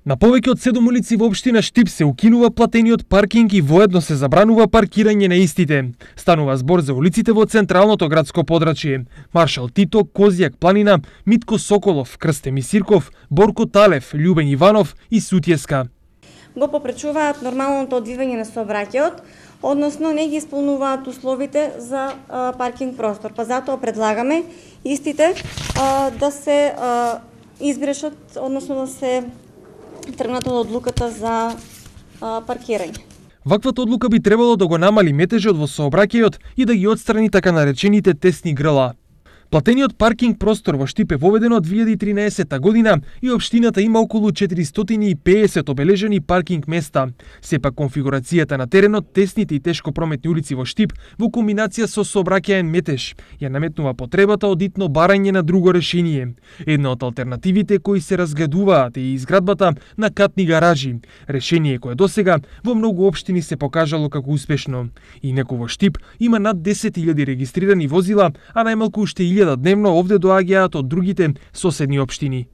На повеќе од 7 улици во општина Штип се укинува платениот паркинг и воедно се забранува паркирање на истите. Станува збор за улиците во централното градско подрачје. Маршал Тито, Козјак Планина, Митко Соколов, Крсте Мисирков, Борко Талев, Љубен Иванов и Сутјеска. Го попречуваат нормалното одвивање на сообраќајот, односно не ги исполнуваат условите за паркинг простор. Па затоа предлагаме истите да се избрешат, односно да се тргнато од одлуката за паркирање. Ваквата одлука би требало да го намали метежот во сообраќајот и да ги отстрани така наречените тесни грла. Платениот паркинг простор во Штип е воведен од 2013 година и општината има околу 450 обележени паркинг места. Сепак конфигурацијата на теренот, тесните и тешко прометни улици во Штип во комбинација со сообраќаен метеж ја наметнува потребата од итно барање на друго решение. Една од алтернативите кои се разгледуваат е изградбата на катни гаражи, решение кое досега во многу општини се покажало како успешно. Инаку во Штип има над 10.000 регистрирани возила, а најмалку уште 1000 дневно овде доаѓаат од другите соседни општини.